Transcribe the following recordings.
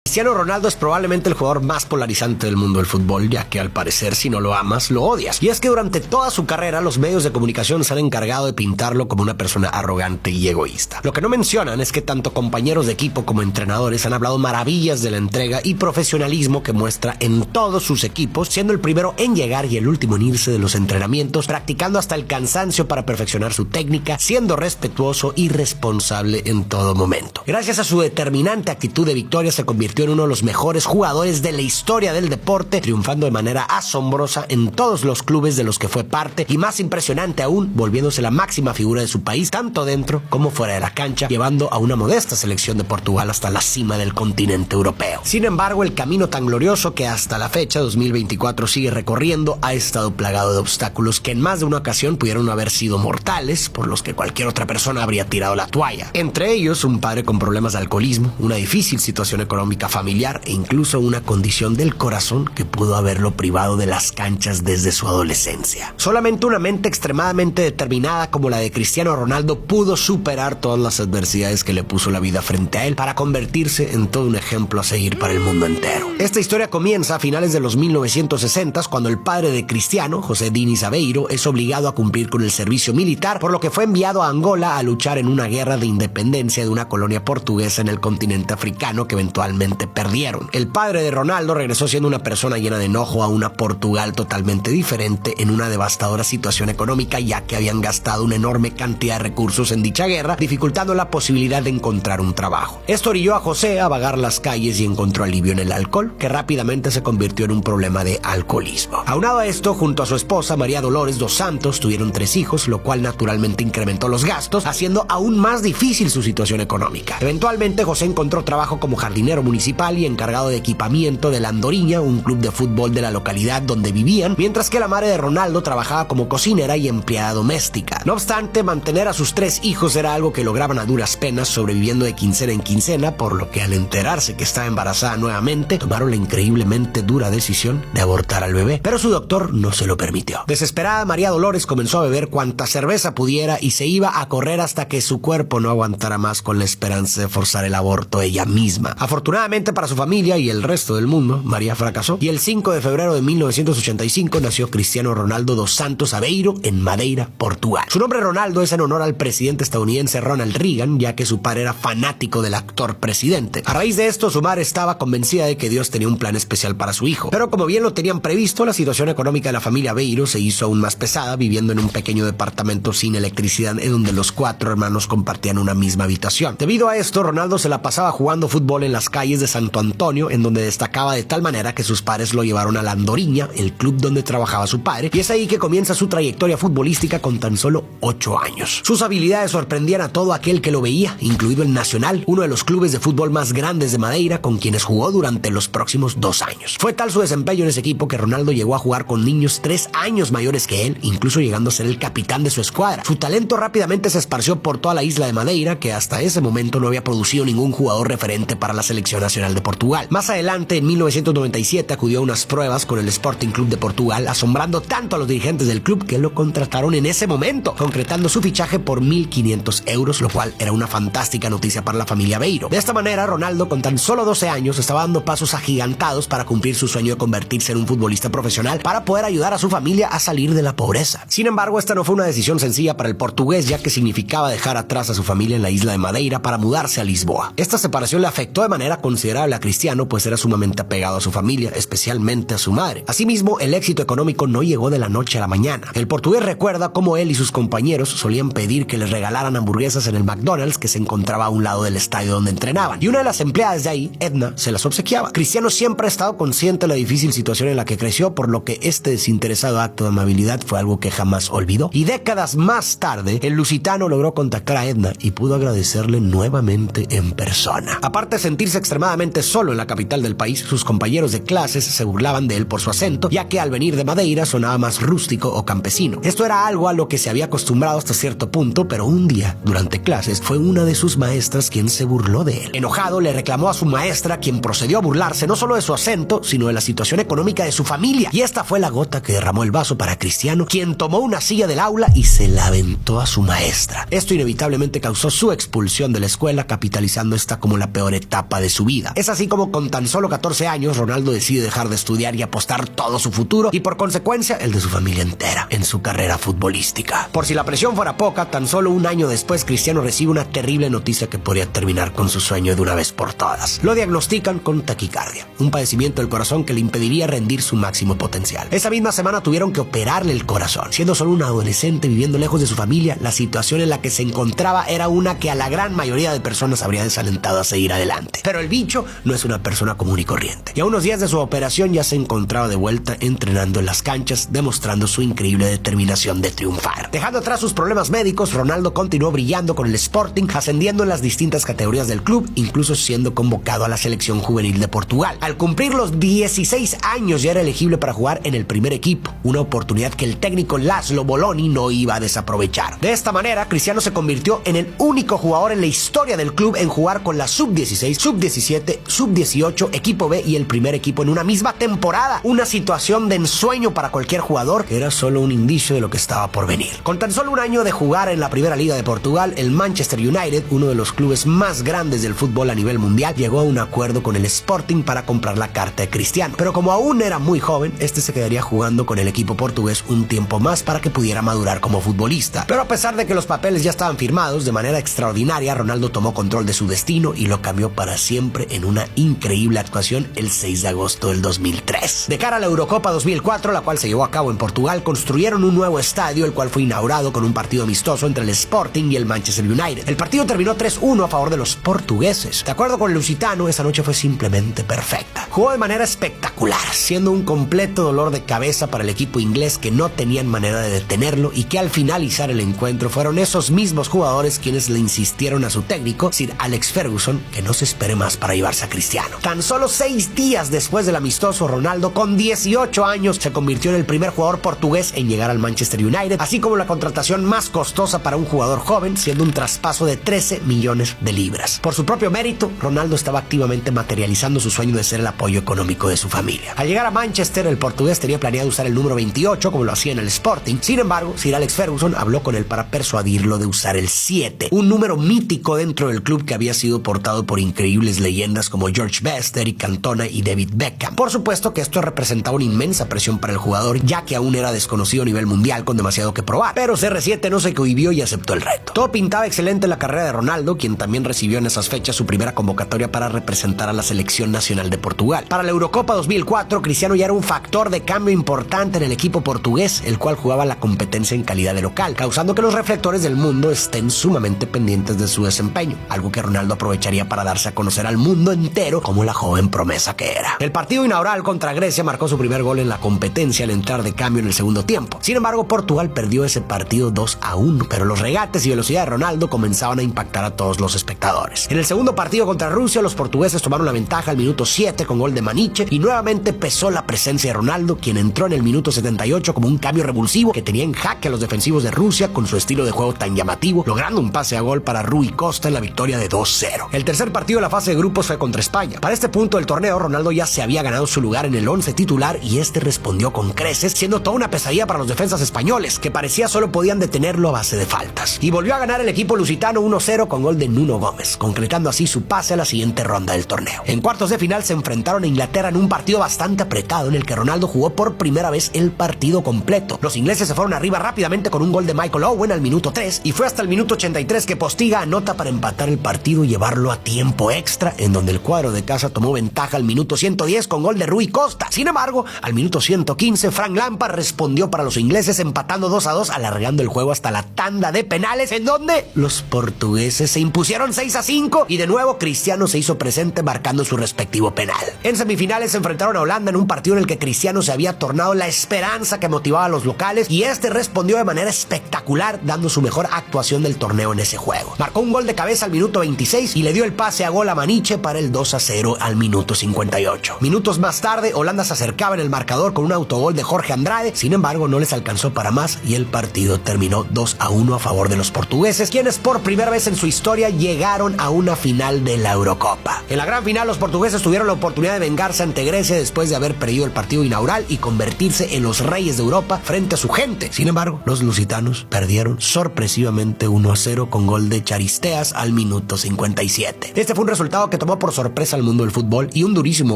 Cristiano Ronaldo es probablemente el jugador más polarizante del mundo del fútbol, ya que al parecer si no lo amas, lo odias. Y es que durante toda su carrera los medios de comunicación se han encargado de pintarlo como una persona arrogante y egoísta. Lo que no mencionan es que tanto compañeros de equipo como entrenadores han hablado maravillas de la entrega y profesionalismo que muestra en todos sus equipos, siendo el primero en llegar y el último en irse de los entrenamientos, practicando hasta el cansancio para perfeccionar su técnica, siendo respetuoso y responsable en todo momento. Gracias a su determinante actitud de victoria se convirtió en uno de los mejores jugadores de la historia del deporte, triunfando de manera asombrosa en todos los clubes de los que fue parte y más impresionante aún, volviéndose la máxima figura de su país, tanto dentro como fuera de la cancha, llevando a una modesta selección de Portugal hasta la cima del continente europeo. Sin embargo, el camino tan glorioso que hasta la fecha 2024 sigue recorriendo ha estado plagado de obstáculos que en más de una ocasión pudieron haber sido mortales, por los que cualquier otra persona habría tirado la toalla. Entre ellos, un padre con problemas de alcoholismo, una difícil situación económica familiar e incluso una condición del corazón que pudo haberlo privado de las canchas desde su adolescencia. Solamente una mente extremadamente determinada como la de Cristiano Ronaldo pudo superar todas las adversidades que le puso la vida frente a él para convertirse en todo un ejemplo a seguir para el mundo entero. Esta historia comienza a finales de los 1960s cuando el padre de Cristiano, José Diniz Aveiro, es obligado a cumplir con el servicio militar, por lo que fue enviado a Angola a luchar en una guerra de independencia de una colonia portuguesa en el continente africano que eventualmente perdieron. El padre de Ronaldo regresó siendo una persona llena de enojo a una Portugal totalmente diferente en una devastadora situación económica, ya que habían gastado una enorme cantidad de recursos en dicha guerra, dificultando la posibilidad de encontrar un trabajo. Esto orilló a José a vagar las calles y encontró alivio en el alcohol, que rápidamente se convirtió en un problema de alcoholismo. Aunado a esto, junto a su esposa María Dolores dos Santos, tuvieron 3 hijos, lo cual naturalmente incrementó los gastos, haciendo aún más difícil su situación económica. Eventualmente, José encontró trabajo como jardinero municipal y encargado de equipamiento de la Andoriña, un club de fútbol de la localidad donde vivían, mientras que la madre de Ronaldo trabajaba como cocinera y empleada doméstica. No obstante, mantener a sus 3 hijos era algo que lograban a duras penas, sobreviviendo de quincena en quincena, por lo que al enterarse que estaba embarazada nuevamente, tomaron la increíblemente dura decisión de abortar al bebé, pero su doctor no se lo permitió. Desesperada, María Dolores comenzó a beber cuanta cerveza pudiera y se iba a correr hasta que su cuerpo no aguantara más, con la esperanza de forzar el aborto ella misma. Afortunadamente para su familia y el resto del mundo, María fracasó y el 5 de febrero de 1985 nació Cristiano Ronaldo dos Santos Aveiro en Madeira, Portugal. Su nombre Ronaldo es en honor al presidente estadounidense Ronald Reagan, ya que su padre era fanático del actor presidente. A raíz de esto, su madre estaba convencida de que Dios tenía un plan especial para su hijo, pero como bien lo tenían previsto, la situación económica de la familia Aveiro se hizo aún más pesada, viviendo en un pequeño departamento sin electricidad en donde los 4 hermanos compartían una misma habitación. Debido a esto, Ronaldo se la pasaba jugando fútbol en las calles de Santo Antonio, en donde destacaba de tal manera que sus padres lo llevaron a la Andoriña, el club donde trabajaba su padre, y es ahí que comienza su trayectoria futbolística con tan solo 8 años. Sus habilidades sorprendían a todo aquel que lo veía, incluido el Nacional, uno de los clubes de fútbol más grandes de Madeira, con quienes jugó durante los próximos 2 años. Fue tal su desempeño en ese equipo que Ronaldo llegó a jugar con niños 3 años mayores que él, incluso llegando a ser el capitán de su escuadra. Su talento rápidamente se esparció por toda la isla de Madeira, que hasta ese momento no había producido ningún jugador referente para la selección nacional de Portugal. Más adelante, en 1997, acudió a unas pruebas con el Sporting Club de Portugal, asombrando tanto a los dirigentes del club que lo contrataron en ese momento, concretando su fichaje por 1.500 euros, lo cual era una fantástica noticia para la familia Aveiro. De esta manera, Ronaldo, con tan solo 12 años, estaba dando pasos agigantados para cumplir su sueño de convertirse en un futbolista profesional para poder ayudar a su familia a salir de la pobreza. Sin embargo, esta no fue una decisión sencilla para el portugués, ya que significaba dejar atrás a su familia en la isla de Madeira para mudarse a Lisboa. Esta separación le afectó de manera considerable a Cristiano, pues era sumamente apegado a su familia, especialmente a su madre. Asimismo, el éxito económico no llegó de la noche a la mañana. El portugués recuerda cómo él y sus compañeros solían pedir que les regalaran hamburguesas en el McDonald's que se encontraba a un lado del estadio donde entrenaban, y una de las empleadas de ahí, Edna, se las obsequiaba. Cristiano siempre ha estado consciente de la difícil situación en la que creció, por lo que este desinteresado acto de amabilidad fue algo que jamás olvidó, y décadas más tarde, el lusitano logró contactar a Edna y pudo agradecerle nuevamente en persona. Aparte de sentirse extremadamente solo en la capital del país, sus compañeros de clases se burlaban de él por su acento, ya que al venir de Madeira sonaba más rústico o campesino. Esto era algo a lo que se había acostumbrado hasta cierto punto, pero un día, durante clases, fue una de sus maestras quien se burló de él. Enojado, le reclamó a su maestra, quien procedió a burlarse no solo de su acento, sino de la situación económica de su familia. Y esta fue la gota que derramó el vaso para Cristiano, quien tomó una silla del aula y se la aventó a su maestra. Esto inevitablemente causó su expulsión de la escuela, capitalizando esta como la peor etapa de su vida. vida. Es así como con tan solo 14 años Ronaldo decide dejar de estudiar y apostar todo su futuro y por consecuencia el de su familia entera en su carrera futbolística. Por si la presión fuera poca, tan solo un año después Cristiano recibe una terrible noticia que podría terminar con su sueño de una vez por todas. Lo diagnostican con taquicardia, un padecimiento del corazón que le impediría rendir su máximo potencial. Esa misma semana tuvieron que operarle el corazón. Siendo solo un adolescente viviendo lejos de su familia, la situación en la que se encontraba era una que a la gran mayoría de personas habría desalentado a seguir adelante. Pero el bicho no es una persona común y corriente. Y a unos días de su operación ya se encontraba de vuelta entrenando en las canchas, demostrando su increíble determinación de triunfar. Dejando atrás sus problemas médicos, Ronaldo continuó brillando con el Sporting, ascendiendo en las distintas categorías del club, incluso siendo convocado a la selección juvenil de Portugal. Al cumplir los 16 años ya era elegible para jugar en el primer equipo, una oportunidad que el técnico Laszlo Boloni no iba a desaprovechar. De esta manera, Cristiano se convirtió en el único jugador en la historia del club en jugar con la sub-16, sub-17, sub-18, equipo B y el primer equipo en una misma temporada. Una situación de ensueño para cualquier jugador que era solo un indicio de lo que estaba por venir. Con tan solo un año de jugar en la primera liga de Portugal, el Manchester United, uno de los clubes más grandes del fútbol a nivel mundial, llegó a un acuerdo con el Sporting para comprar la carta de Cristiano. Pero como aún era muy joven, este se quedaría jugando con el equipo portugués un tiempo más para que pudiera madurar como futbolista. Pero a pesar de que los papeles ya estaban firmados, de manera extraordinaria, Ronaldo tomó control de su destino y lo cambió para siempre en una increíble actuación el 6 de agosto del 2003. De cara a la Eurocopa 2004, la cual se llevó a cabo en Portugal, construyeron un nuevo estadio, el cual fue inaugurado con un partido amistoso entre el Sporting y el Manchester United. El partido terminó 3-1 a favor de los portugueses. De acuerdo con Lusitano, esa noche fue simplemente perfecta. Jugó de manera espectacular, siendo un completo dolor de cabeza para el equipo inglés que no tenían manera de detenerlo y que al finalizar el encuentro fueron esos mismos jugadores quienes le insistieron a su técnico, Sir Alex Ferguson, que no se espere más para llevarse a Cristiano. Tan solo 6 días después del amistoso, Ronaldo, con 18 años, se convirtió en el primer jugador portugués en llegar al Manchester United, así como la contratación más costosa para un jugador joven, siendo un traspaso de 13 millones de libras. Por su propio mérito, Ronaldo estaba activamente materializando su sueño de ser el apoyo económico de su familia. Al llegar a Manchester, el portugués tenía planeado usar el número 28 como lo hacía en el Sporting. Sin embargo, Sir Alex Ferguson habló con él para persuadirlo de usar el 7, un número mítico dentro del club que había sido portado por increíbles leyendas como George Best, Eric Cantona y David Beckham. Por supuesto que esto representaba una inmensa presión para el jugador, ya que aún era desconocido a nivel mundial con demasiado que probar, pero CR7 no se cohibió y aceptó el reto. Todo pintaba excelente en la carrera de Ronaldo, quien también recibió en esas fechas su primera convocatoria para representar a la selección nacional de Portugal. Para la Eurocopa 2004, Cristiano ya era un factor de cambio importante en el equipo portugués, el cual jugaba la competencia en calidad de local, causando que los reflectores del mundo estén sumamente pendientes de su desempeño, algo que Ronaldo aprovecharía para darse a conocer al mundo entero como la joven promesa que era. El partido inaugural contra Grecia marcó su primer gol en la competencia al entrar de cambio en el segundo tiempo. Sin embargo, Portugal perdió ese partido 2-1, pero los regates y velocidad de Ronaldo comenzaban a impactar a todos los espectadores. En el segundo partido contra Rusia, los portugueses tomaron la ventaja al minuto 7 con gol de Maniche y nuevamente pesó la presencia de Ronaldo, quien entró en el minuto 78 como un cambio revulsivo que tenía en jaque a los defensivos de Rusia con su estilo de juego tan llamativo, logrando un pase a gol para Rui Costa en la victoria de 2-0. El tercer partido de la fase de grupos fue contra España. Para este punto del torneo, Ronaldo ya se había ganado su lugar en el 11 titular y este respondió con creces, siendo toda una pesadilla para los defensas españoles, que parecía solo podían detenerlo a base de faltas. Y volvió a ganar el equipo lusitano 1-0 con gol de Nuno Gómez, concretando así su pase a la siguiente ronda del torneo. En cuartos de final se enfrentaron a Inglaterra en un partido bastante apretado en el que Ronaldo jugó por primera vez el partido completo. Los ingleses se fueron arriba rápidamente con un gol de Michael Owen al minuto 3 y fue hasta el minuto 83 que Postiga anota para empatar el partido y llevarlo a tiempo extra, en donde el cuadro de casa tomó ventaja al minuto 110 con gol de Rui Costa. Sin embargo, al minuto 115 Frank Lampard respondió para los ingleses empatando 2-2, alargando el juego hasta la tanda de penales, en donde los portugueses se impusieron 6-5 y de nuevo Cristiano se hizo presente marcando su respectivo penal. En semifinales se enfrentaron a Holanda en un partido en el que Cristiano se había tornado la esperanza que motivaba a los locales y este respondió de manera espectacular, dando su mejor actuación del torneo en ese juego. Marcó un gol de cabeza al minuto 26 y le dio el pase a gol a Maniche para el 2-0 al minuto 58. Minutos más tarde, Holanda se acercaba en el marcador con un autogol de Jorge Andrade, sin embargo no les alcanzó para más y el partido terminó 2-1 a favor de los portugueses, quienes por primera vez en su historia llegaron a una final de la Eurocopa. En la gran final, los portugueses tuvieron la oportunidad de vengarse ante Grecia después de haber perdido el partido inaugural y convertirse en los reyes de Europa frente a su gente. Sin embargo, los lusitanos perdieron sorpresivamente 1-0 con gol de Charisteas al minuto 57. Este fue un resultado que tomó por sorpresa al mundo del fútbol y un durísimo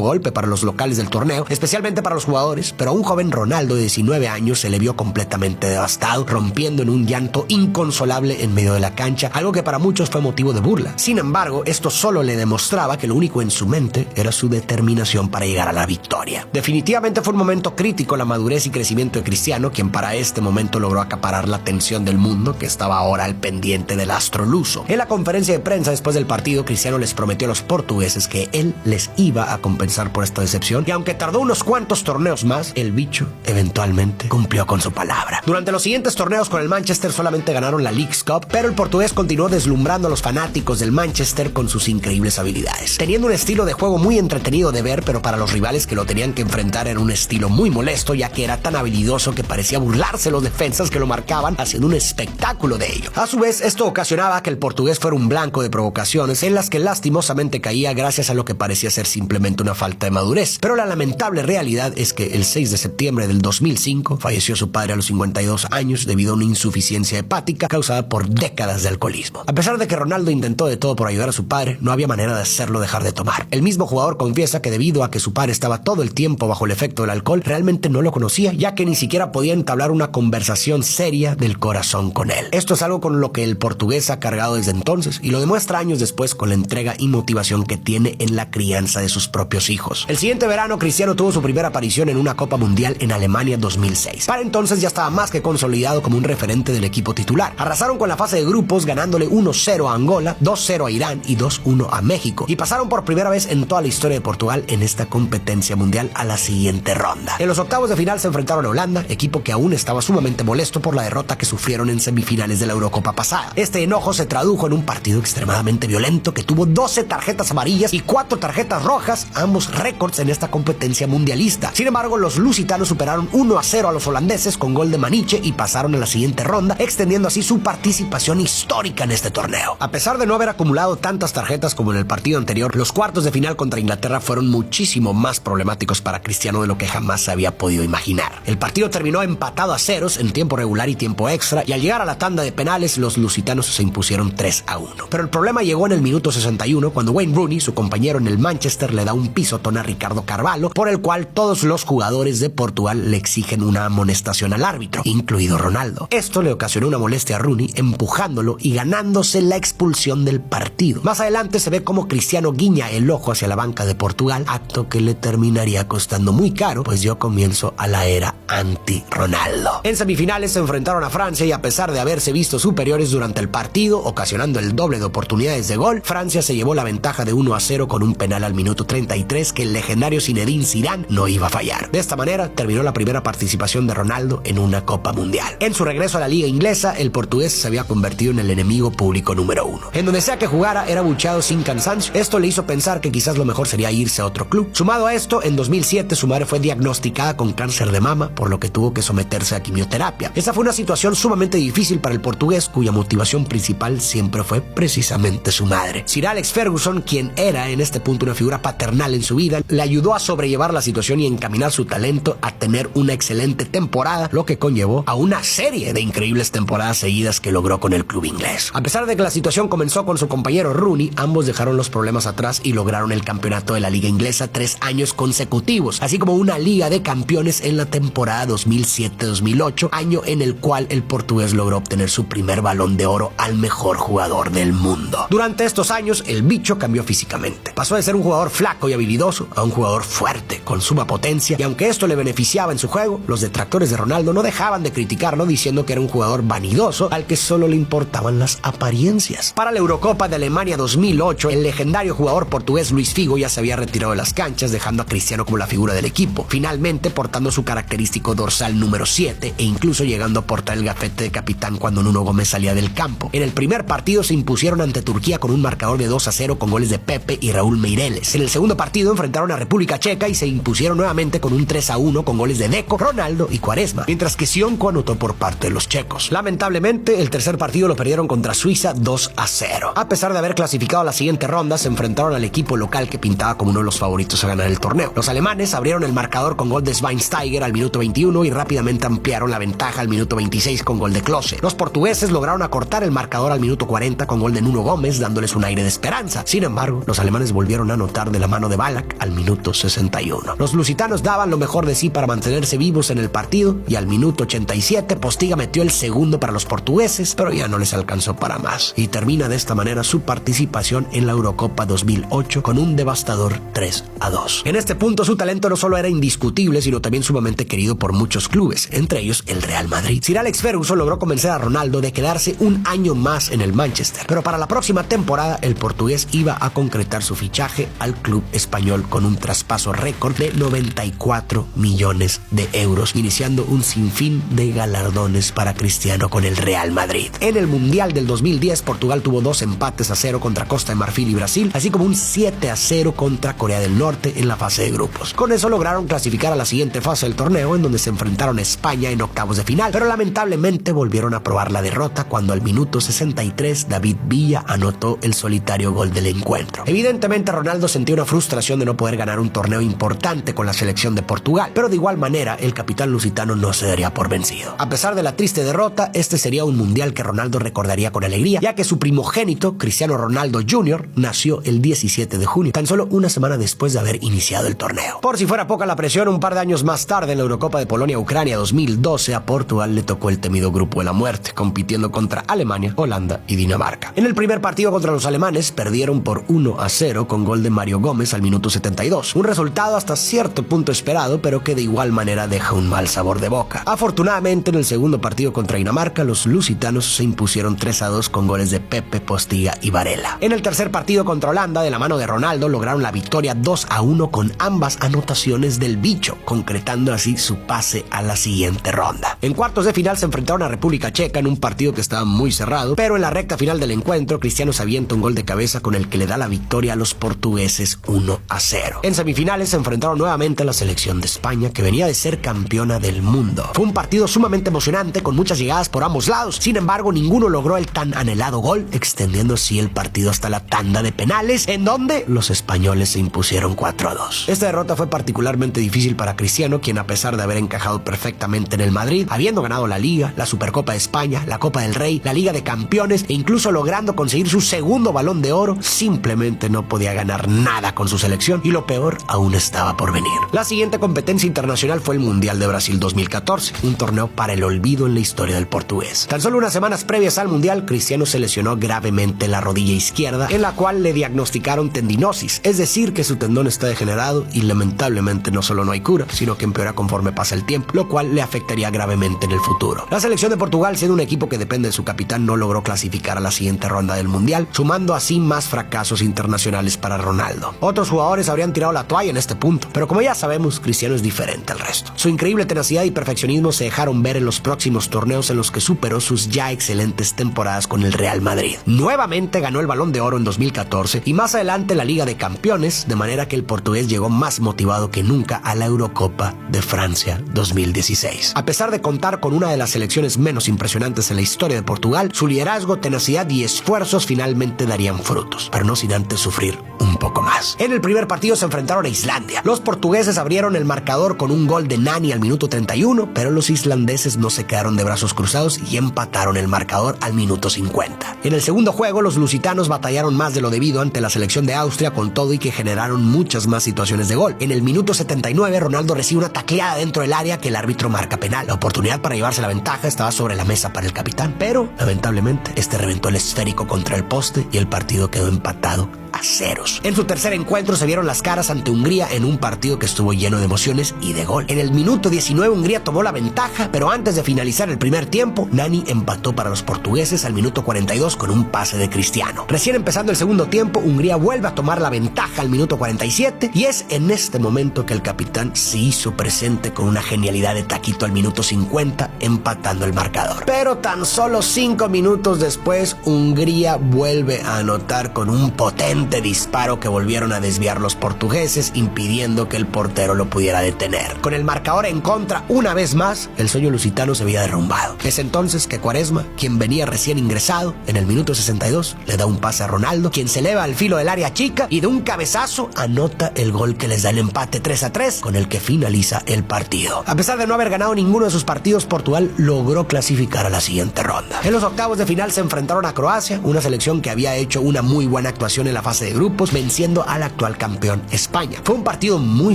golpe para los locales del torneo, especialmente para los jugadores, pero a un joven Ronaldo de 19 años se le vio completamente devastado, rompiendo en un llanto inconsolable en medio de la cancha, algo que para muchos fue motivo de burla. Sin embargo, esto solo le demostraba que lo único en su mente era su determinación para llegar a la victoria. Definitivamente fue un momento crítico la madurez y crecimiento de Cristiano, quien para este momento logró acaparar la atención del mundo, que estaba ahora al pendiente del astro luso. En la conferencia de prensa después del partido, Cristiano les prometió a los portugueses que él les iba a compensar por esta decepción, y aunque tardó unos cuantos torneos más, el bicho eventualmente cumplió con su palabra. Durante los siguientes torneos con el Manchester solamente ganaron la Leagues Cup, pero el portugués continuó deslumbrando a los fanáticos del Manchester con sus increíbles habilidades, teniendo un estilo de juego muy entretenido de ver, pero para los rivales que lo tenían que enfrentar era un estilo muy molesto, ya que era tan habilidoso que parecía burlarse los defensas que lo marcaban, haciendo un espectáculo de ello. A su vez, esto ocasionaba que el portugués fuera un blanco de provocaciones en las que lastimosamente caía gracias a lo que parecía ser simplemente una falta de madurez. Pero la lamentable realidad es que el 6 de septiembre del 2005 falleció su padre a los 52 años debido a una insuficiencia hepática causada por décadas de alcoholismo. A pesar de que Ronaldo intentó de todo por ayudar a su padre, no había manera de hacerlo dejar de tomar. El mismo jugador confiesa que debido a que su padre estaba todo el tiempo bajo el efecto del alcohol, realmente no lo conocía, ya que ni siquiera podía entablar una conversación seria del corazón con él. Esto es algo con lo que el portugués ha cargado desde entonces y lo demuestra años después con la entrega y motivación que tiene en la crianza de sus propios hijos. El siguiente verano, Cristiano tuvo su primera aparición en una Copa Mundial en Alemania 2006. Para entonces ya estaba más que consolidado como un referente del equipo titular. Arrasaron con la fase de grupos, ganándole 1-0 a Angola, 2-0 a Irán y 2-1 a México, y pasaron por primera vez en toda la historia de Portugal en esta competencia mundial a la siguiente ronda. En los octavos de final se enfrentaron a Holanda, equipo que aún estaba sumamente molesto por la derrota que sufrieron en semifinales de la Eurocopa pasada. Este enojo se tradujo en un partido extremadamente violento que tuvo 12 tarjetas amarillas y 4 tarjetas rojas, ambos récords en esta competencia mundialista. Sin embargo, los lusitanos superaron 1-0 a los holandeses con gol de Maniche y pasaron a la siguiente ronda, extendiendo así su participación histórica en este torneo. A pesar de no haber acumulado tantas tarjetas como en el partido anterior, los cuartos de final contra Inglaterra fueron muchísimo más problemáticos para Cristiano de lo que jamás se había podido imaginar. El partido terminó empatado a ceros en tiempo regular y tiempo extra, y al llegar a la tanda de penales, los lusitanos se impusieron 3-1. Pero el problema llegó en el minuto 61, cuando Wayne Rooney, su compañero en el Manchester, le da un pisotón a Ricardo Carvalho, por el cual todos los jugadores de Portugal le exigen una amonestación al árbitro, incluido Ronaldo. Esto le ocasionó una molestia a Rooney, empujándolo y ganándose la expulsión del partido. Más adelante se ve cómo Cristiano guiña el ojo hacia la banca de Portugal, acto que le terminaría costando muy caro, pues dio comienzo a la era anti-Ronaldo. En semifinales se enfrentaron a Francia y a pesar de haberse visto superiores durante el partido, ocasionando el doble de oportunidades de gol, Francia se llevó la ventaja de 1-0 con un penal al minuto 33 que el legendario Zinedine Zidane no iba a fallar. De esta manera terminó la primera participación de Ronaldo en una Copa Mundial. En su regreso a la liga inglesa, el portugués se había convertido en el enemigo público número 1. En donde sea que jugara, era buchado sin cansancio. Esto le hizo pensar que quizás lo mejor sería irse a otro club. Sumado a esto, en 2007 su madre fue diagnosticada con cáncer de mama, por lo que tuvo que someterse a quimioterapia. Esta fue una situación sumamente difícil para el portugués, cuya motivación principal siempre fue precisamente su madre. Sir Alex Ferguson, quien era en este punto una figura paternal en su vida, le ayudó a sobrellevar la situación y encaminar su talento a tener una excelente temporada, lo que conllevó a una serie de increíbles temporadas seguidas que logró con el club inglés. A pesar de que la situación comenzó con su compañero Rooney, ambos dejaron los problemas atrás y lograron el campeonato de la liga inglesa 3 años consecutivos, así como una liga de campeones en la temporada 2007-2008, año en el cual el portugués logró obtener su primer Balón de Oro al mejor jugador del mundo. Durante estos años, el bicho cambió físicamente. Pasó de ser un jugador flaco y habilidoso a un jugador fuerte, con suma potencia, y aunque esto le beneficiaba en su juego, los detractores de Ronaldo no dejaban de criticarlo, diciendo que era un jugador vanidoso al que solo le importaban las apariencias. Para la Eurocopa de Alemania 2008, el legendario jugador portugués Luis Figo ya se había retirado de las canchas, dejando a Cristiano como la figura del equipo, finalmente portando su característico dorsal número 7 e incluso llegando a portar el gafete de capitán cuando Nuno Gómez salía del campo. En el primer partido se impusieron ante Turquía con un marcador de 2-0 con goles de Pepe y Raúl Meireles. En el segundo partido enfrentaron a República Checa y se impusieron nuevamente con un 3-1 con goles de Deco, Ronaldo y Quaresma, mientras que Sionco anotó por parte de los checos. Lamentablemente, el tercer partido lo perdieron contra Suiza 2-0. A pesar de haber clasificado a la siguiente ronda, se enfrentaron al equipo local que pintaba como uno de los favoritos a ganar el torneo. Los alemanes abrieron el marcador con gol de Schweinsteiger al minuto 21 y rápidamente ampliaron la ventaja al minuto 26 con gol de Klose. Los portugueses lograron acortar el marcador al minuto 40 con gol de Nuno Gómez, dándoles un aire de esperanza. Sin embargo, embargo, los alemanes volvieron a anotar de la mano de Ballack al minuto 61. Los lusitanos daban lo mejor de sí para mantenerse vivos en el partido y al minuto 87 Postiga metió el segundo para los portugueses, pero ya no les alcanzó para más. Y termina de esta manera su participación en la Eurocopa 2008 con un devastador 3-2. En este punto su talento no solo era indiscutible, sino también sumamente querido por muchos clubes, entre ellos el Real Madrid. Sir Alex Ferguson logró convencer a Ronaldo de quedarse un año más en el Manchester, pero para la próxima temporada el portugués iba a concretar su fichaje al club español con un traspaso récord de 94 millones de euros, iniciando un sinfín de galardones para Cristiano con el Real Madrid. En el Mundial del 2010, Portugal tuvo 2 empates a 0 contra Costa de Marfil y Brasil, así como un 7-0 contra Corea del Norte en la fase de grupos. Con eso lograron clasificar a la siguiente fase del torneo, en donde se enfrentaron a España en octavos de final, pero lamentablemente volvieron a probar la derrota cuando al minuto 63 David Villa anotó el solitario gol del encuentro. Evidentemente Ronaldo sentía una frustración de no poder ganar un torneo importante con la selección de Portugal, pero de igual manera el capitán lusitano no se daría por vencido. A pesar de la triste derrota, este sería un mundial que Ronaldo recordaría con alegría, ya que su primogénito, Cristiano Ronaldo Jr., nació el 17 de junio, tan solo una semana después de haber iniciado el torneo. Por si fuera poca la presión, un par de años más tarde, en la Eurocopa de Polonia-Ucrania 2012, a Portugal le tocó el temido grupo de la muerte, compitiendo contra Alemania, Holanda y Dinamarca. En el primer partido contra los alemanes, perdieron por 1-0 con gol de Mario Gómez al minuto 72. Un resultado hasta cierto punto esperado, pero que de igual manera deja un mal sabor de boca. Afortunadamente, en el segundo partido contra Dinamarca, los lusitanos se impusieron 3-2 con goles de Pepe, Postiga y Varela. En el tercer partido contra Holanda, de la mano de Ronaldo, lograron la victoria 2-1 con ambas anotaciones del bicho, concretando así su pase a la siguiente ronda. En cuartos de final se enfrentaron a República Checa en un partido que estaba muy cerrado, pero en la recta final del encuentro, Cristiano se avienta un gol de cabeza con el que le da la victoria a los portugueses 1-0. En semifinales se enfrentaron nuevamente a la selección de España, que venía de ser campeona del mundo. Fue un partido sumamente emocionante, con muchas llegadas por ambos lados. Sin embargo, ninguno logró el tan anhelado gol, extendiendo así el partido hasta la tanda de penales, en donde los españoles se impusieron 4-2. Esta derrota fue particularmente difícil para Cristiano, quien a pesar de haber encajado perfectamente en el Madrid, habiendo ganado la Liga, la Supercopa de España, la Copa del Rey, la Liga de Campeones e incluso logrando conseguir su segundo Balón de Oro, simplemente no podía ganar nada con su selección y lo peor aún estaba por venir. La siguiente competencia internacional fue el Mundial de Brasil 2014, un torneo para el olvido en la historia del portugués. Tan solo unas semanas previas al Mundial, Cristiano se lesionó gravemente la rodilla izquierda, en la cual le diagnosticaron tendinosis, es decir, que su tendón está degenerado y lamentablemente no solo no hay cura, sino que empeora conforme pasa el tiempo, lo cual le afectaría gravemente en el futuro. La selección de Portugal, siendo un equipo que depende de su capitán, no logró clasificar a la siguiente ronda del Mundial, sumando así más fracasos internacionales para Ronaldo. Otros jugadores habrían tirado la toalla en este punto, pero como ya sabemos, Cristiano es diferente al resto. Su increíble tenacidad y perfeccionismo se dejaron ver en los próximos torneos en los que superó sus ya excelentes temporadas con el Real Madrid. Nuevamente ganó el Balón de Oro en 2014 y más adelante la Liga de Campeones, de manera que el portugués llegó más motivado que nunca a la Eurocopa de Francia 2016. A pesar de contar con una de las selecciones menos impresionantes en la historia de Portugal, su liderazgo, tenacidad y esfuerzos finalmente darían frutos, pero no sin antes sufrir un poco más. En el primer partido se enfrentaron a Islandia. Los portugueses abrieron el marcador con un gol de Nani al minuto 31, pero los islandeses no se quedaron de brazos cruzados y empataron el marcador al minuto 50. En el segundo juego, los lusitanos batallaron más de lo debido ante la selección de Austria, con todo y que generaron muchas más situaciones de gol. En el minuto 79, Ronaldo recibe una tacleada dentro del área que el árbitro marca penal. La oportunidad para llevarse la ventaja estaba sobre la mesa para el capitán, pero lamentablemente este reventó el esférico contra el poste y el partido quedó empatado a ceros. En su tercer encuentro se vieron las caras ante Hungría en un partido que estuvo lleno de emociones y de gol. En el minuto 19 Hungría tomó la ventaja, pero antes de finalizar el primer tiempo, Nani empató para los portugueses al minuto 42 con un pase de Cristiano. Recién empezando el segundo tiempo, Hungría vuelve a tomar la ventaja al minuto 47 y es en este momento que el capitán se hizo presente con una genialidad de taquito al minuto 50, empatando el marcador. Pero tan solo 5 minutos después, Hungría vuelve a anotar con un potente disparo que volvieron a desviar los portugueses, impidiendo que el portero lo pudiera detener. Con el marcador en contra una vez más, el sueño lusitano se había derrumbado. Es entonces que Quaresma, quien venía recién ingresado, en el minuto 62 le da un pase a Ronaldo, quien se eleva al filo del área chica y de un cabezazo anota el gol que les da el empate 3-3, con el que finaliza el partido. A pesar de no haber ganado ninguno de sus partidos, Portugal logró clasificar a la siguiente ronda. En los octavos de final se enfrentaron a Croacia, una selección que había hecho una muy buena actuación actuación en la fase de grupos, venciendo al actual campeón España. Fue un partido muy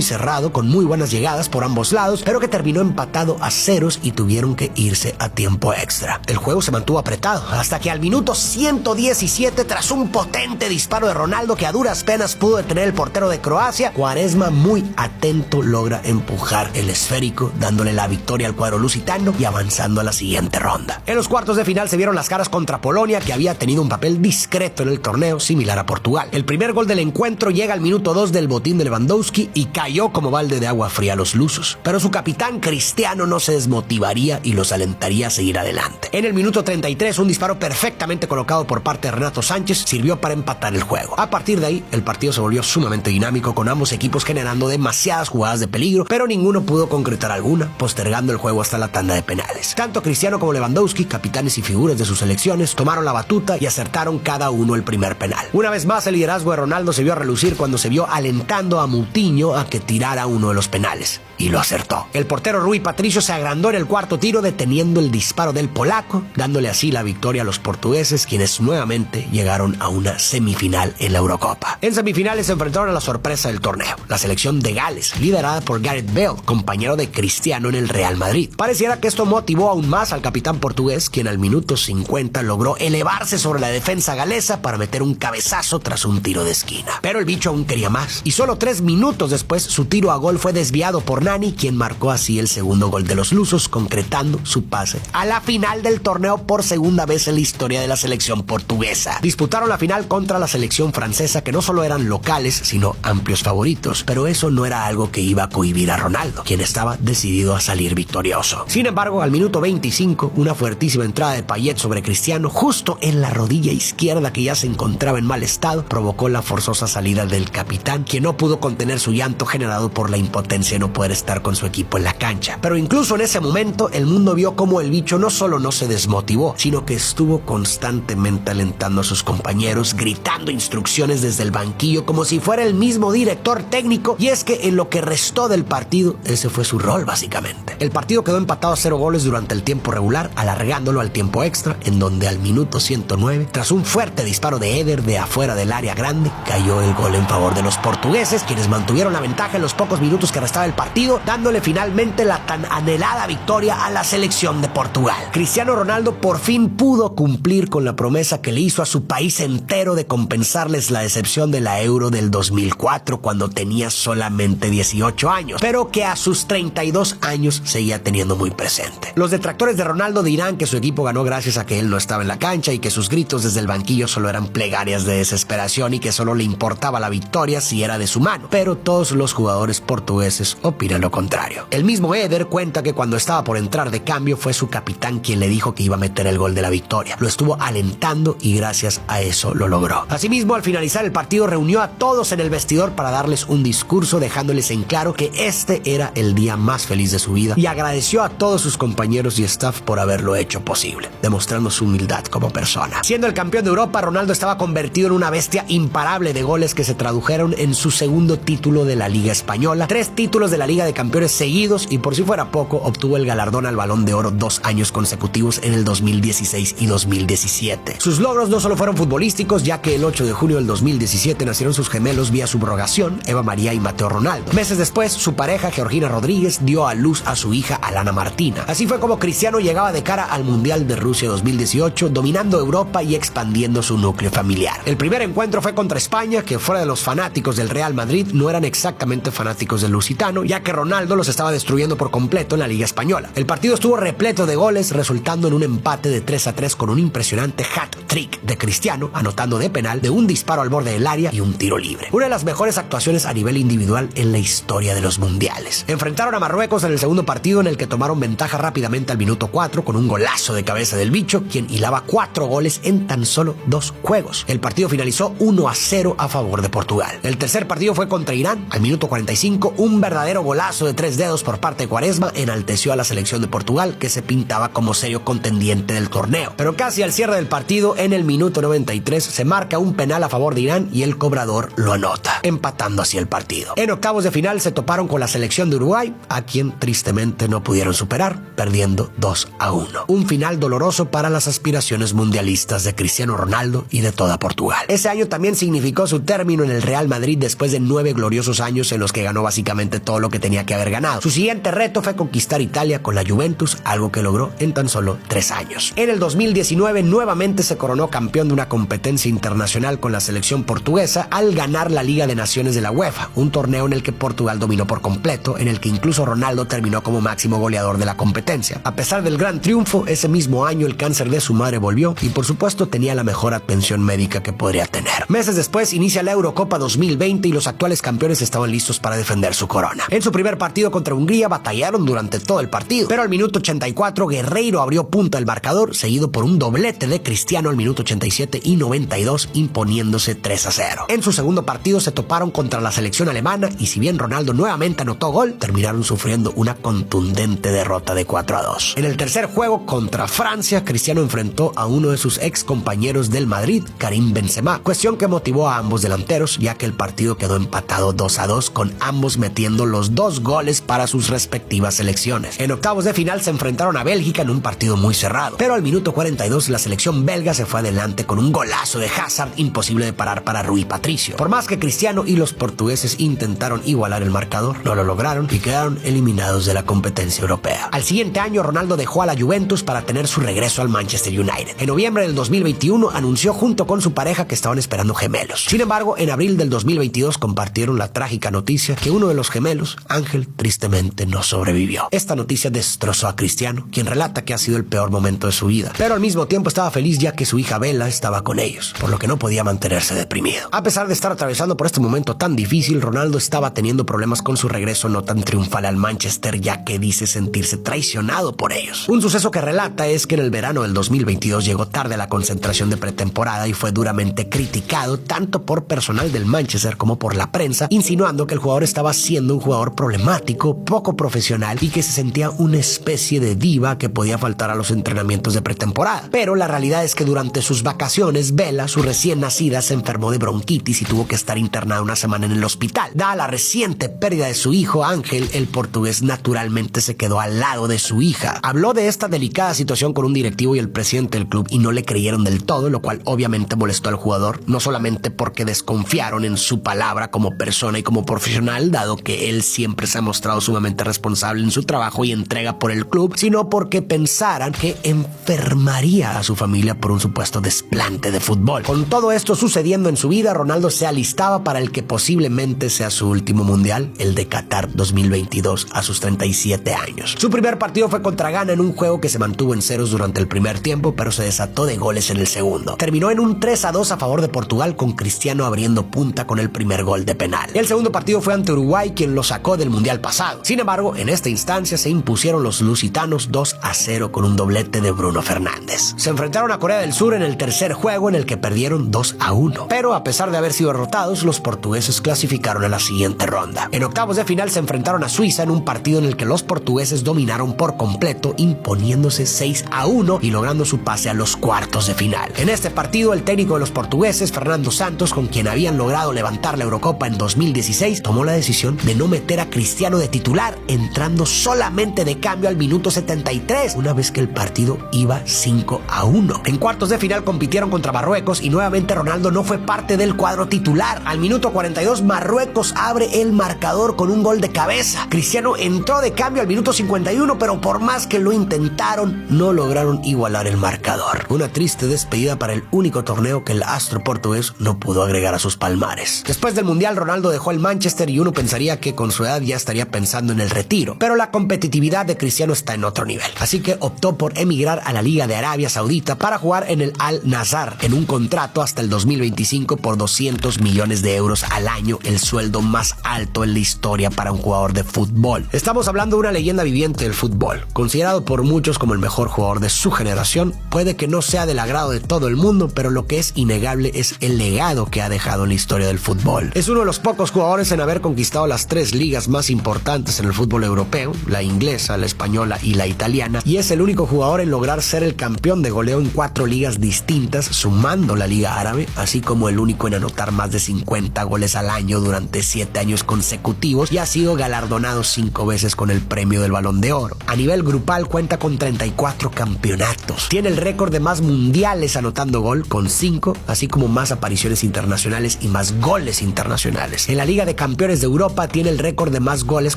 cerrado, con muy buenas llegadas por ambos lados, pero que terminó empatado a ceros y tuvieron que irse a tiempo extra. El juego se mantuvo apretado, hasta que al minuto 117, tras un potente disparo de Ronaldo que a duras penas pudo detener el portero de Croacia, Quaresma, muy atento, logra empujar el esférico, dándole la victoria al cuadro lusitano y avanzando a la siguiente ronda. En los cuartos de final se vieron las caras contra Polonia, que había tenido un papel discreto en el torneo, similar a Portugal. El primer gol del encuentro llega al minuto 2 del botín de Lewandowski y cayó como balde de agua fría a los lusos. Pero su capitán Cristiano no se desmotivaría y los alentaría a seguir adelante. En el minuto 33, un disparo perfectamente colocado por parte de Renato Sánchez sirvió para empatar el juego. A partir de ahí, el partido se volvió sumamente dinámico, con ambos equipos generando demasiadas jugadas de peligro, pero ninguno pudo concretar alguna, postergando el juego hasta la tanda de penales. Tanto Cristiano como Lewandowski, capitanes y figuras de sus selecciones, tomaron la batuta y acertaron cada uno el primer penal. Una vez más, el liderazgo de Ronaldo se vio a relucir cuando se vio alentando a Moutinho a que tirara uno de los penales, y lo acertó. El portero Rui Patricio se agrandó en el cuarto tiro, deteniendo el disparo del polaco, dándole así la victoria a los portugueses, quienes nuevamente llegaron a una semifinal en la Eurocopa. En semifinales se enfrentaron a la sorpresa del torneo, la selección de Gales, liderada por Gareth Bale, compañero de Cristiano en el Real Madrid. Pareciera que esto motivó aún más al capitán portugués, quien al minuto 50 logró elevarse sobre la defensa galesa para meter un cabezazo tras un tiro de esquina. Pero el bicho aún quería más, y solo 3 minutos después su tiro a gol fue desviado por Nani, quien marcó así el segundo gol de los lusos, concretando su pase a la final del torneo por segunda vez en la historia de la selección portuguesa. Disputaron la final contra la selección francesa, que no solo eran locales, sino amplios favoritos, pero eso no era algo que iba a cohibir a Ronaldo, quien estaba decidido a salir victorioso. Sin embargo, al minuto 25, una fuertísima entrada de Payet sobre Cristiano, justo en la rodilla izquierda que ya se encontraba en mal estado, provocó la forzosa salida del capitán, quien no pudo contener su llanto generado por la impotencia de no poder estar con su equipo en la cancha. Pero incluso en ese momento, el mundo vio cómo el bicho no solo no se desmotivó, sino que estuvo constantemente alentando a sus compañeros, gritando instrucciones desde el banquillo como si fuera el mismo director técnico, y es que en lo que restó del partido, ese fue su rol básicamente. El partido quedó empatado a 0 goles durante el tiempo regular, alargándolo al tiempo extra, en donde al minuto 109, tras un fuerte disparo de Eder de afuera del área grande, cayó el gol en favor de los portugueses, quienes mantuvieron la ventaja en los pocos minutos que restaba el partido, dándole finalmente la tan anhelada victoria a la selección de Portugal. Cristiano Ronaldo por fin pudo cumplir con la promesa que le hizo a su país entero de compensarles la decepción de la Euro del 2004, cuando tenía solamente 18 años, pero que a sus 32 años seguía teniendo muy presente. Los detractores de Ronaldo dirán que su equipo ganó gracias a que él no estaba en la cancha y que sus gritos desde el banquillo solo eran plegarias de desesperación y que solo le importaba la victoria si era de su mano, pero todos los jugadores portugueses opinan lo contrario. El mismo Eder cuenta que cuando estaba por entrar de cambio fue su capitán quien le dijo que iba a meter el gol de la victoria. Lo estuvo alentando y gracias a eso lo logró. Asimismo, al finalizar el partido reunió a todos en el vestidor para darles un discurso, dejándoles en claro que este era el día más feliz de su vida, y agradeció a todos sus compañeros y staff por haberlo hecho posible, demostrando su humildad como persona. Siendo el campeón de Europa, Ronaldo estaba convertido en una bestia imparable de goles que se tradujeron en su segundo título de la Liga Española, 3 títulos de la Liga de Campeones seguidos, y por si fuera poco, obtuvo el galardón al Balón de Oro 2 años consecutivos en el 2016 y 2017. Sus logros no solo fueron futbolísticos, ya que el 8 de junio del 2017 nacieron sus gemelos vía subrogación, Eva María y Mateo Ronaldo. Meses después, su pareja, Georgina Rodríguez, dio a luz a su hija Alana Martina. Así fue como Cristiano llegaba de cara al Mundial de Rusia 2018, dominando Europa y expandiendo su núcleo familiar. El primer encuentro fue contra España, que fuera de los fanáticos del Real Madrid, no eran exactamente fanáticos del lusitano, ya que Ronaldo los estaba destruyendo por completo en la Liga Española. El partido estuvo repleto de goles, resultando en un empate de 3-3 con un impresionante hat-trick de Cristiano, anotando de penal, de un disparo al borde del área y un tiro libre. Una de las mejores actuaciones a nivel individual en la historia de los mundiales. Enfrentaron a Marruecos en el segundo partido, en el que tomaron ventaja rápidamente al minuto 4 con un golazo de cabeza del bicho, quien hilaba 4 goles en tan solo 2 juegos. El partido finalizó 1-0 a favor de Portugal. El tercer partido fue contra Irán. Al minuto 45, un verdadero golazo de 3 dedos por parte de Quaresma enalteció a la selección de Portugal, que se pintaba como serio contendiente del torneo. Pero casi al cierre del partido, en el minuto 93, se marca un penal a favor de Irán y el cobrador lo anota, empatando así el partido. En octavos de final se toparon con la selección de Uruguay, a quien tristemente no pudieron superar, perdiendo 2-1. Un final doloroso para las aspiraciones mundialistas de Cristiano Ronaldo y de toda Portugal. Portugal. Ese año también significó su término en el Real Madrid después de 9 gloriosos años en los que ganó básicamente todo lo que tenía que haber ganado. Su siguiente reto fue conquistar Italia con la Juventus, algo que logró en tan solo 3 años. En el 2019 nuevamente se coronó campeón de una competencia internacional con la selección portuguesa al ganar la Liga de Naciones de la UEFA, un torneo en el que Portugal dominó por completo, en el que incluso Ronaldo terminó como máximo goleador de la competencia. A pesar del gran triunfo, ese mismo año el cáncer de su madre volvió y por supuesto tenía la mejor atención médica que podría tener. Meses después inicia la Eurocopa 2020 y los actuales campeones estaban listos para defender su corona. En su primer partido contra Hungría batallaron durante todo el partido, pero al minuto 84 Guerreiro abrió punta el marcador, seguido por un doblete de Cristiano al minuto 87 y 92, imponiéndose 3-0. En su segundo partido se toparon contra la selección alemana y si bien Ronaldo nuevamente anotó gol, terminaron sufriendo una contundente derrota de 4-2. En el tercer juego contra Francia, Cristiano enfrentó a uno de sus ex compañeros del Madrid, Karim Benzema, cuestión que motivó a ambos delanteros, ya que el partido quedó empatado 2-2 con ambos metiendo los 2 goles para sus respectivas selecciones. En octavos de final se enfrentaron a Bélgica en un partido muy cerrado, pero al minuto 42 la selección belga se fue adelante con un golazo de Hazard imposible de parar para Rui Patricio. Por más que Cristiano y los portugueses intentaron igualar el marcador, no lo lograron y quedaron eliminados de la competencia europea. Al siguiente año Ronaldo dejó a la Juventus para tener su regreso al Manchester United. En noviembre del 2021 anunció junto con su pareja que estaban esperando gemelos. Sin embargo, en abril del 2022 compartieron la trágica noticia que uno de los gemelos, Ángel, tristemente no sobrevivió. Esta noticia destrozó a Cristiano, quien relata que ha sido el peor momento de su vida, pero al mismo tiempo estaba feliz ya que su hija Bella estaba con ellos, por lo que no podía mantenerse deprimido. A pesar de estar atravesando por este momento tan difícil, Ronaldo estaba teniendo problemas con su regreso no tan triunfal al Manchester, ya que dice sentirse traicionado por ellos. Un suceso que relata es que en el verano del 2022 llegó tarde a la concentración de pretemporada y fue duramente criticado tanto por personal del Manchester como por la prensa, insinuando que el jugador estaba siendo un jugador problemático, poco profesional y que se sentía una especie de diva que podía faltar a los entrenamientos de pretemporada. Pero la realidad es que durante sus vacaciones, Bella, su recién nacida, se enfermó de bronquitis y tuvo que estar internada una semana en el hospital. Dada la reciente pérdida de su hijo Ángel, el portugués naturalmente se quedó al lado de su hija. Habló de esta delicada situación con un directivo y el presidente del club y no le creyeron del todo, lo cual obviamente molestó al jugador, no solamente porque desconfiaron en su palabra como persona y como profesional, dado que él siempre se ha mostrado sumamente responsable en su trabajo y entrega por el club, sino porque pensaran que enfermaría a su familia por un supuesto desplante de fútbol. Con todo esto sucediendo en su vida, Ronaldo se alistaba para el que posiblemente sea su último mundial, el de Qatar 2022, a sus 37 años. Su primer partido fue contra Ghana en un juego que se mantuvo en ceros durante el primer tiempo, pero se desató de goles en el segundo. Terminó en un 3-2 a favor de Portugal, con Cristiano abriendo punta con el primer gol de penal. El segundo partido fue ante Uruguay, quien lo sacó del mundial pasado. Sin embargo, en esta instancia se impusieron los lusitanos 2-0 con un doblete de Bruno Fernández. Se enfrentaron a Corea del Sur en el tercer juego, en el que perdieron 2-1. Pero a pesar de haber sido derrotados, los portugueses clasificaron a la siguiente ronda. En octavos de final se enfrentaron a Suiza en un partido en el que los portugueses dominaron por completo, imponiéndose 6-1 y logrando su pase a los cuartos de final. En este partido, el técnico de los portugueses, Fernando Santos, con quien habían logrado levantar la Eurocopa en 2016, tomó la decisión de no meter a Cristiano de titular, entrando solamente de cambio al minuto 73, una vez que el partido iba 5-1. En cuartos de final compitieron contra Marruecos y nuevamente Ronaldo no fue parte del cuadro titular. Al minuto 42, Marruecos abre el marcador con un gol de cabeza. Cristiano entró de cambio al minuto 51, pero por más que lo intentaron, no lograron igualar el marcador. Una triste despedida para el único torneo que el astro portugués no pudo agregar a sus palmares. Después del Mundial, Ronaldo dejó el Manchester y uno pensaría que con su edad ya estaría pensando en el retiro, pero la competitividad de Cristiano está en otro nivel, así que optó por emigrar a la Liga de Arabia Saudita para jugar en el Al-Nassr en un contrato hasta el 2025 por 200 millones de euros al año, el sueldo más alto en la historia para un jugador de fútbol. Estamos hablando de una leyenda viviente del fútbol, considerado por muchos como el mejor jugador de su generación. Puede que no sea del agrado de todo el mundo, pero lo que es innegable es el legado que ha dejado en la historia del fútbol. Es uno de los pocos jugadores en haber conquistado las 3 ligas más importantes en el fútbol europeo, la inglesa, la española y la italiana, y es el único jugador en lograr ser el campeón de goleo en 4 ligas distintas, sumando la Liga Árabe, así como el único en anotar más de 50 goles al año durante 7 años consecutivos, y ha sido galardonado 5 veces con el premio del Balón de Oro. A nivel grupal cuenta con 34 campeonatos. Tiene el récord de más mundiales anotando gol con 5 así como más apariciones internacionales y más goles internacionales. En la Liga de Campeones de Europa tiene el récord de más goles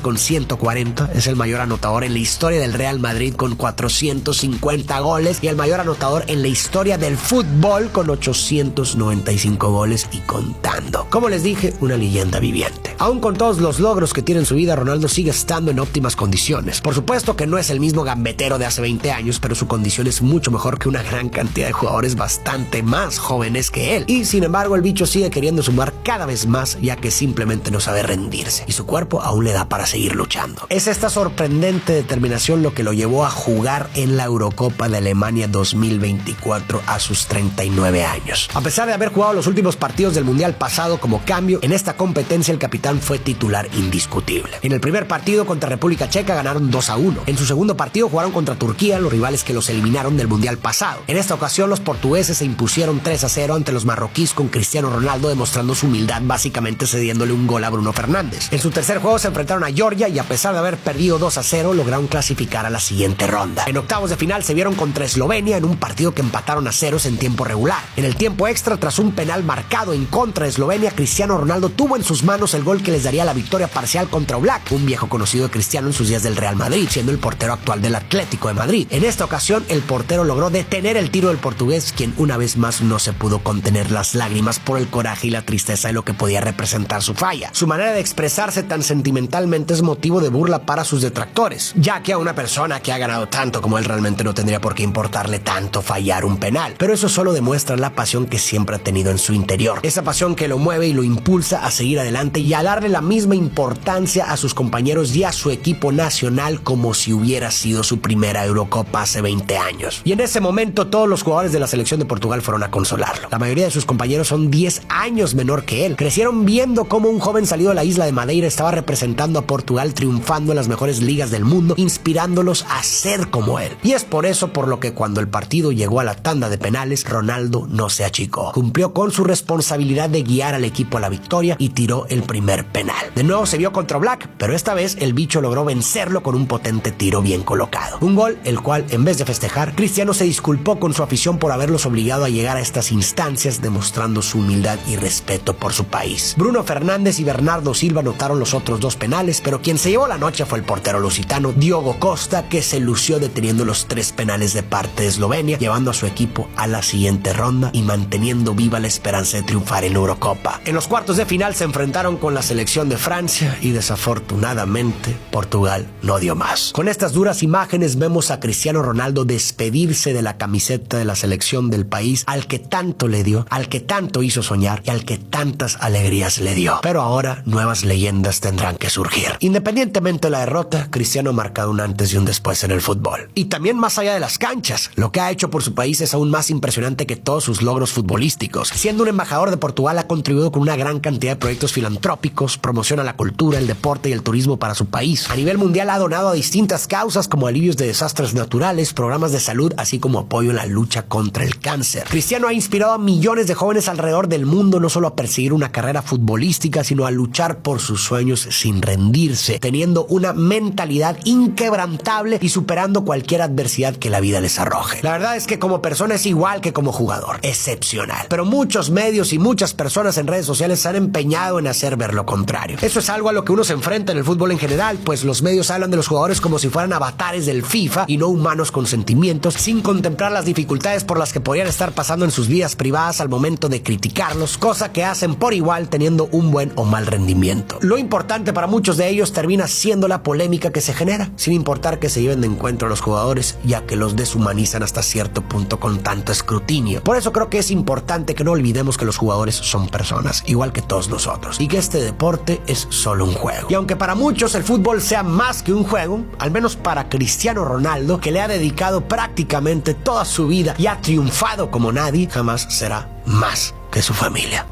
con 140, es el mayor anotador en la historia del Real Madrid con 450 goles y el mayor anotador en la historia del fútbol con 895 goles y contando. Como les dije, una leyenda viviente. Aún con todos los logros que tiene en su vida, Ronaldo sigue estando en óptimas condiciones. Por supuesto que no es el mismo gambetero de hace 20 años, pero su condición es mucho mejor que una gran cantidad de jugadores bastante más jóvenes que él. Y sin embargo, el bicho sigue queriendo sumar cada vez más, ya que simplemente no sabe rendirse. Y su cuerpo aún le da para seguir luchando. Es esta sorprendente determinación lo que lo llevó a jugar en la Eurocopa de Alemania 2024 a sus 39 años. A pesar de haber jugado los últimos partidos del Mundial pasado como cambio, en esta competencia el capitán fue titular indiscutible. En el primer partido contra República Checa ganaron 2-1. En su segundo partido jugaron contra Turquía, los rivales que los eliminaron del Mundial pasado. En esta ocasión los portugueses se impusieron 3-0 ante los marroquíes con Cristiano Ronaldo demostrando su humildad, básicamente cediéndole un gol a Bruno Fernández. En su tercer juego se enfrentaron a Georgia y a pesar de haber perdido 2-0 lograron clasificar a la siguiente ronda. En octavos de final se vieron contra Eslovenia en un partido que empataron a ceros en tiempo regular. En el tiempo extra, tras un penal marcado en contra de Eslovenia, Cristiano Ronaldo tuvo en sus manos el gol que les daría la victoria parcial contra Oblak, un viejo conocido de Cristiano en sus días del Real Madrid, siendo el portero actual del Atlético de Madrid. En esta ocasión, el portero logró detener el tiro del portugués, quien una vez más no se pudo contener las lágrimas por el coraje y la tristeza de lo que podía representar su falla. Su manera de expresarse tan sentimentalmente es motivo de burla para sus detractores, ya que a una persona que ha ganado tanto como él realmente no tendría por qué importarle tanto fallar un penal. Pero eso solo demuestra la pasión que siempre ha tenido en su interior. Esa pasión que lo mueve y lo impulsa a seguir adelante y a darle la misma importancia a sus compañeros y a su equipo nacional como si hubiera sido su primera Eurocopa hace 20 años. Y en ese momento todos los jugadores de la selección de Portugal fueron a consolarlo. La mayoría de sus compañeros son 10 años menor que él. Crecieron viendo cómo un joven salido de la isla de Madeira estaba representando a Portugal, triunfando en las mejores ligas del mundo, inspirándolos a ser como él. Y es por eso por lo que cuando el partido llegó a la tanda de penales, Ronaldo no se achicó. Cumplió con su responsabilidad de guiar al equipo a la victoria y tiró el primer penal. De nuevo se vio contra Oblak, pero esta vez el bicho logró vencerlo con un potente tiro bien colocado. Un gol el cual, en vez de festejar, Cristiano se disculpó con su afición por haberlos obligado a llegar a estas instancias, demostrando su humildad y respeto por su país. Bruno Fernández y Bernardo Silva anotaron los otros dos penales, pero quien se llevó la noche fue el portero lusitano Diogo Costa, que se lució deteniendo los 3 penales de parte de Eslovenia, llevando a su equipo a la siguiente ronda y manteniendo viva la esperanza de triunfar en la Eurocopa. En los cuartos de final se enfrentaron con la selección de Francia y desafortunadamente Portugal no dio más. Con estas duras imágenes vemos a Cristiano Ronaldo despedirse de la camiseta de la selección del país al que tanto le dio, al que tanto hizo soñar y al que tantas alegrías le dio. Pero ahora nuevas leyendas tendrán que surgir. Independientemente de la derrota, Cristiano ha marcado un antes y un después en el fútbol. Y también más allá de las canchas, lo que ha hecho por su país es aún más impresionante que todos sus logros futbolísticos. Siendo un embajador de Portugal, ha contribuido con una gran cantidad de proyectos filantrópicos, promociona la cultura, el deporte y el turismo para su país. A nivel mundial ha donado a distintas causas como alivios de desastres naturales, programas de salud, así como apoyo en la lucha contra el cáncer. Cristiano ha inspirado a millones de jóvenes alrededor del mundo no solo a perseguir una carrera futbolística, sino a luchar por sus sueños sin rendirse, teniendo una mentalidad inquebrantable y superando cualquier adversidad que la vida les arroje. La verdad es que como persona es igual que como jugador, excepcional. Pero muchos medios y muchas personas en redes sociales se han empeñado en hacer ver lo contrario. Eso es algo a lo que uno se enfrenta en el fútbol en general, pues los medios hablan de los jugadores como si fueran avatares del FIFA y no humanos con sentimientos, sin contemplar las dificultades por las que podrían estar pasando en sus vidas privadas al momento de criticarlos, cosa que hacen por igual teniendo un buen o mal rendimiento. Lo importante para muchos de ellos termina siendo la polémica que se genera, sin importar que se lleven de encuentro a los jugadores, ya que los deshumanizan hasta cierto punto con tanto escrutinio. Por eso creo que es importante que no olvidemos que los jugadores son personas, igual que todos nosotros, y que este deporte es solo un juego. Y aunque para muchos el fútbol sea más que un juego, al menos para Cristiano Ronaldo, que le ha dedicado prácticamente toda su vida y ha triunfado como nadie, jamás será más que su familia.